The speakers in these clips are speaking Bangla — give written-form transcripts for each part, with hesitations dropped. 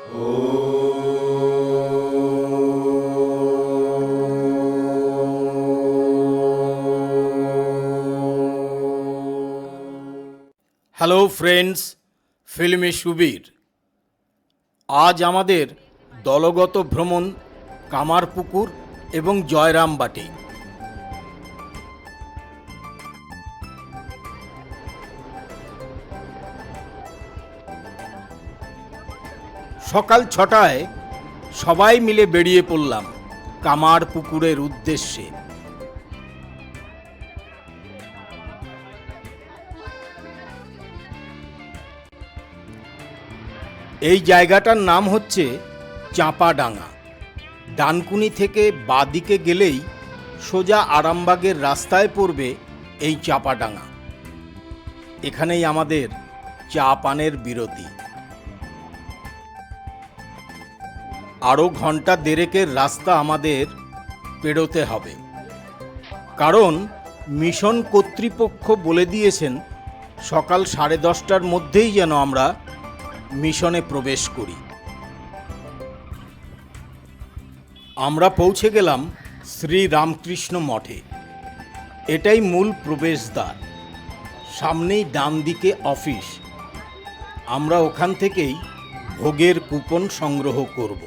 Hello friends, filmi Subir. আজ আমাদের দলগত ভ্রমণ কামারপুকুর এবং জয়রামবাটি। সকাল 6টায় সবাই মিলে বেরিয়ে পড়লাম কামারপুকুরের উদ্দেশ্যে। এই জায়গাটার নাম হচ্ছে চাঁপাডাঙ্গা। ডানকুনি থেকে বাঁদিকে গেলেই সোজা আরামবাগের রাস্তায় পড়বে এই চাঁপাডাঙ্গা। এখানেই আমাদের চা পানের বিরতি। আরও ঘন্টা দেড়েকের রাস্তা আমাদের পেরোতে হবে, কারণ মিশন কর্তৃপক্ষ বলে দিয়েছেন সকাল 10:30টার মধ্যেই যেন আমরা মিশনে প্রবেশ করি। আমরা পৌঁছে গেলাম শ্রী রামকৃষ্ণ মঠে। এটাই মূল প্রবেশদ্বার। সামনেই ডান দিকে অফিস। আমরা ওখান থেকেই ভোগের কুপন সংগ্রহ করব।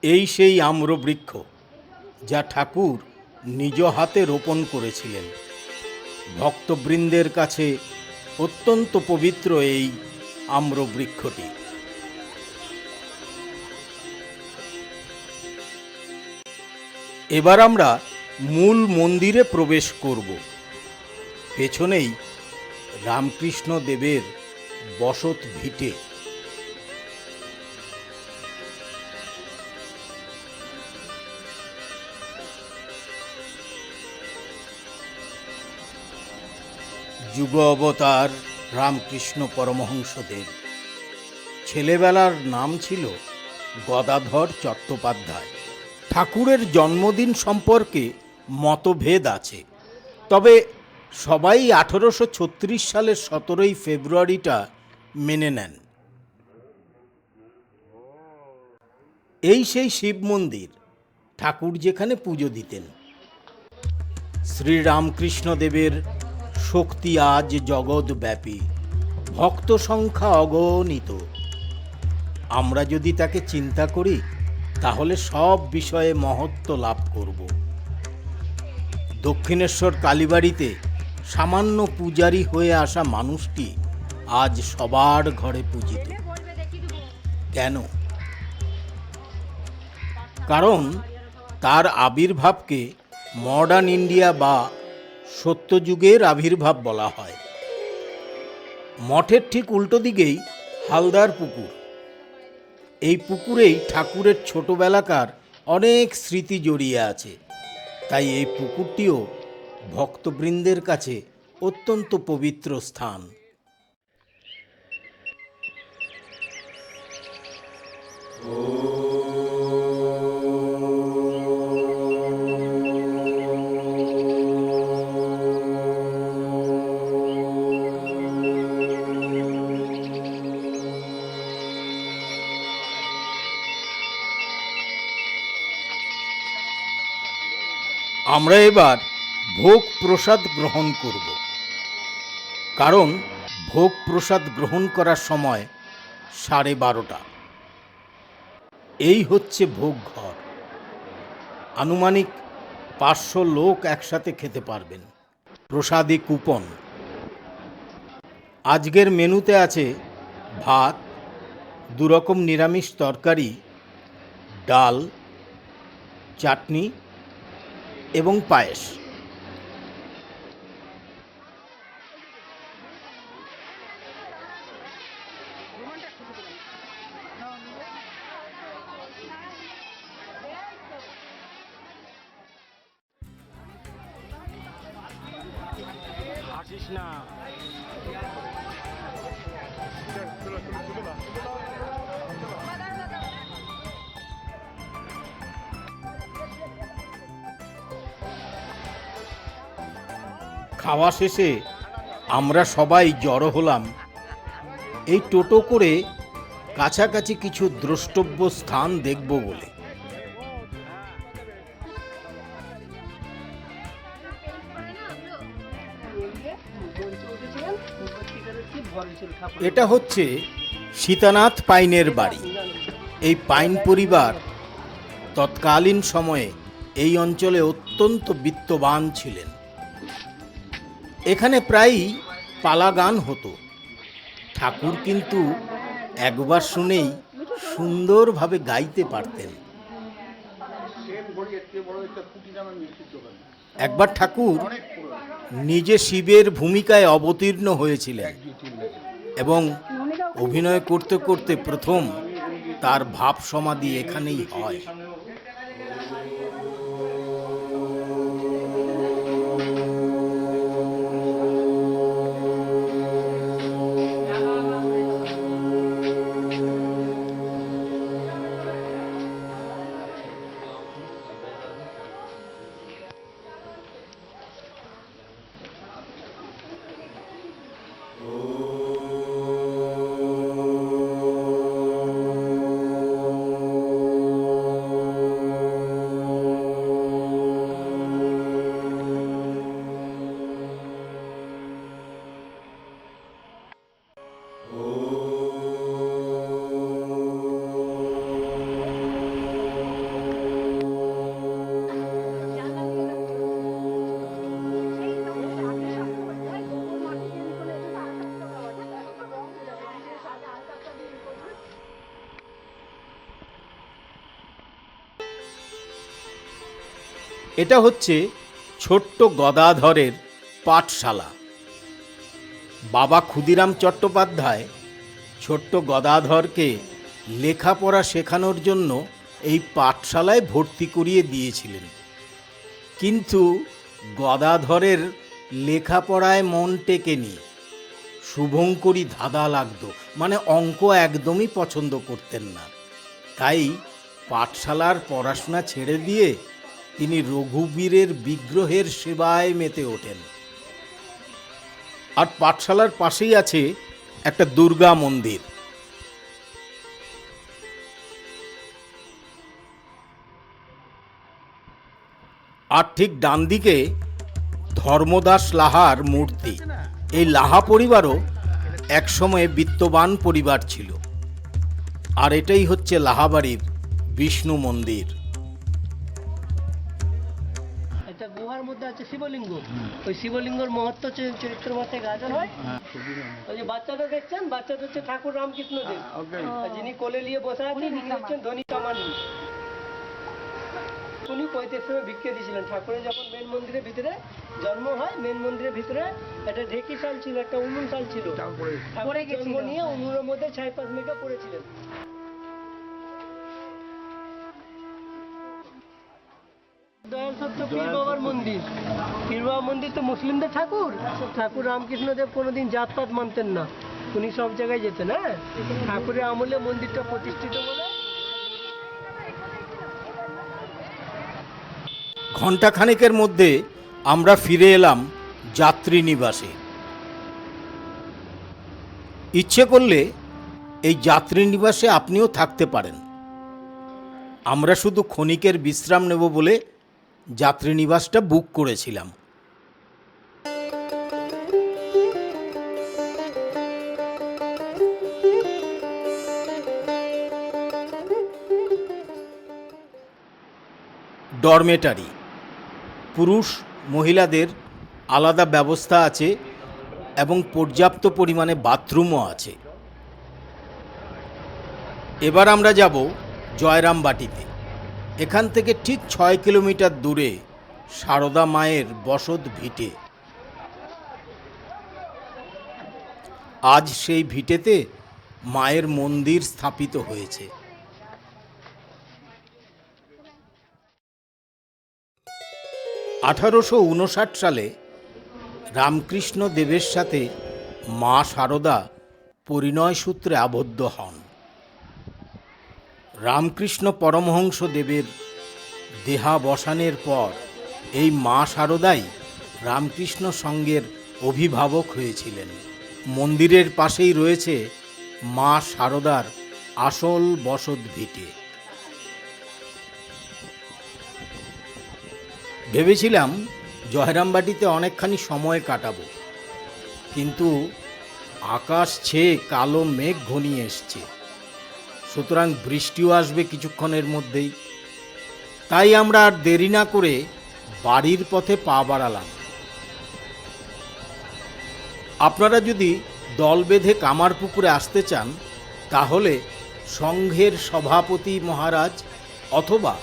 এই সেই আম্রবৃক্ষ যা ঠাকুর নিজ হাতে রোপণ করেছিলেন। ভক্তবৃন্দের কাছে অত্যন্ত পবিত্র এই আম্রবৃক্ষটি। এবার আমরা মূল মন্দিরে প্রবেশ করব। পেছনেই রামকৃষ্ণ দেবের বসত ভিটে। যুগ অবতার রামকৃষ্ণ পরমহংসদেব। ছেলেবেলার নাম ছিল গদাধর চট্টোপাধ্যায়। ঠাকুরের জন্মদিন সম্পর্কে মতভেদ আছে, তবে সবাই 1836 সালের 17ই ফেব্রুয়ারিটা মেনে নেন। এই সেই শিব মন্দির, ঠাকুর যেখানে পুজো দিতেন। শ্রীরামকৃষ্ণদেবের শক্তি আজ জগৎব্যাপী, ভক্ত সংখ্যা অগণিত। আমরা যদি তাকে চিন্তা করি তাহলে সব বিষয়ে মহত্ব লাভ করব। দক্ষিণেশ্বর কালীবাড়িতে সামান্য পূজারী হয়ে আসা মানুষটি আজ সবার ঘরে পূজিত। কেন? কারণ তার আবির্ভাবকে মডার্ন ইন্ডিয়া বা সত্যযুগের আবির্ভাব বলা হয়। মঠের ঠিক উল্টো দিকেই হালদার পুকুর। এই পুকুরেই ঠাকুরের ছোটবেলাকার অনেক স্মৃতি জড়িয়ে আছে। তাই এই পুকুরটিও ভক্তবৃন্দের কাছে অত্যন্ত পবিত্র স্থান। আমরা এবার ভোগ প্রসাদ গ্রহণ করব, কারণ ভোগ প্রসাদ গ্রহণ করার সময় 12:30। এই হচ্ছে ভোগ ঘর। আনুমানিক 500 লোক একসাথে খেতে পারবেন। প্রসাদী কুপন। আজকের মেনুতে আছে ভাত, 2 রকম নিরামিষ তরকারি, ডাল, চাটনি এবং পায়েস। না। খাওয়া শেষে আমরা সবাই জড়ো হলাম এই টোটো করে কাছাকাছি কিছু দ্রষ্টব্য স্থান দেখব বলে। এটা হচ্ছে সীতানাথ পাইনের বাড়ি। এই পাইন পরিবার তৎকালীন সময়ে এই অঞ্চলে অত্যন্ত বিত্তবান ছিলেন। এখানে প্রায়ই পালা গান হতো। ঠাকুর কিন্তু একবার শুনেই সুন্দরভাবে গাইতে পারতেন। একবার ঠাকুর নিজে শিবের ভূমিকায় অবতীর্ণ হয়েছিলেন এবং অভিনয় করতে করতে প্রথম তার ভাব সমাধি এখানেই হয়। এটা হচ্ছে ছোট্ট গদাধরের পাঠশালা। বাবা ক্ষুদিরাম চট্টোপাধ্যায় ছোট্ট গদাধরকে লেখাপড়া শেখানোর জন্য এই পাঠশালায় ভর্তি করিয়ে দিয়েছিলেন। কিন্তু গদাধরের লেখাপড়ায় মন টেকেনি। শুভঙ্করী ধাঁধা লাগতো, মানে অঙ্ক একদমই পছন্দ করতেন না। তাই পাঠশালার পড়াশোনা ছেড়ে দিয়ে তিনি রঘুবীরের বিগ্রহের সেবায় মেতে ওঠেন। আর পাঠশালার পাশেই আছে একটা দুর্গা মন্দির। আর ঠিক ডান দিকে ধর্মদাস লাহার মূর্তি। এই লাহা পরিবারও একসময় বিত্তবান পরিবার ছিল। আর এটাই হচ্ছে লাহাবাড়ির বিষ্ণু মন্দির। একটা গুহার মধ্যে আছে শিবলিঙ্গ। ওই শিবলিঙ্গর মহত্ব চরিত্র মতে গাজন হয়। ওই যে বাচ্চাটা দেখছেন, বাচ্চাটা হচ্ছে ঠাকুর রামকৃষ্ণ দেব। যিনি কোলে নিয়ে বসে আছেন তিনি হচ্ছেন ধনী কামানি। উনি 35 সময় ভিক্ষে দিয়েছিলেন। ঠাকুরের যখন মেন মন্দিরের ভিতরে জন্ম হয়, মেন মন্দিরের ভিতরে একটা ঢেকি শাল ছিল, একটা উনুন শাল ছিল। ঠাকুর জন্ম নিয়ে উনুনের মধ্যে 4-5 মেঘা পড়েছিলেন। দয়াল সত্য পীর বাবার মন্দির। পীর বাবার মন্দির তো মুসলিমদের ঠাকুর। ঠাকুর রামকৃষ্ণ দেব কোনোদিন জাতপাত মানতেন না, উনি সব জায়গায় যেতেন। হ্যাঁ, ঠাকুরের আমলে মন্দিরটা প্রতিষ্ঠিত বলে। ঘণ্টাখানেকের মধ্যে আমরা ফিরে এলাম যাত্রী নিবাসে। ইচ্ছে করলে এই যাত্রী নিবাসে আপনিও থাকতে পারেন। আমরা শুধু ক্ষণিকের বিশ্রাম নেব বলে যাত্রী নিবাসটা বুক করেছিলাম। ডরমেটারি, পুরুষ মহিলাদের আলাদা ব্যবস্থা আছে এবং পর্যাপ্ত পরিমাণে বাথরুমও আছে। এবার আমরা যাব জয়রামবাটিতে। এখান থেকে ঠিক 6 কিলোমিটার দূরে সারদা মায়ের বসত ভিটে। আজ সেই ভিটেতে মায়ের মন্দির স্থাপিত হয়েছে। 1859 সালে রামকৃষ্ণ দেবের সাথে মা শারদা পরিণয় সূত্রে আবদ্ধ হন। রামকৃষ্ণ পরমহংস দেবের দেহাবসানের পর এই মা শারদাই রামকৃষ্ণ সংঘের অভিভাবক হয়েছিলেন। মন্দিরের পাশেই রয়েছে মা শারদার আসল বসত ভিটে। ভেবেছিলাম জয়রামবাটিতে অনেকখানি সময় কাটাবো, কিন্তু আকাশ ছেয়ে কালো মেঘ ঘনিয়ে এসছে, সুতরাং বৃষ্টিও আসবে কিছুক্ষণের মধ্যেই। তাই আমরা আর দেরি না করে বাড়ির পথে পা বাড়ালাম। আপনারা যদি দল বেঁধে কামারপুকুরে আসতে চান, তাহলে সংঘের সভাপতি মহারাজ অথবা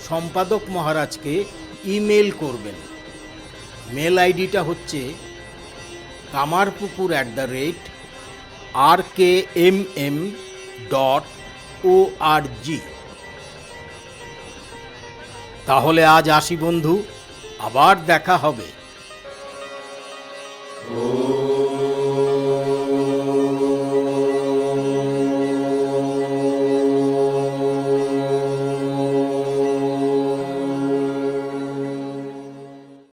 সম্পাদক মহারাজকে ইমেল করবেন। মেল আইডিটা হচ্ছে kamarpukur@rkmm.org। তাহলে আজ আসি বন্ধু, আবার দেখা হবে।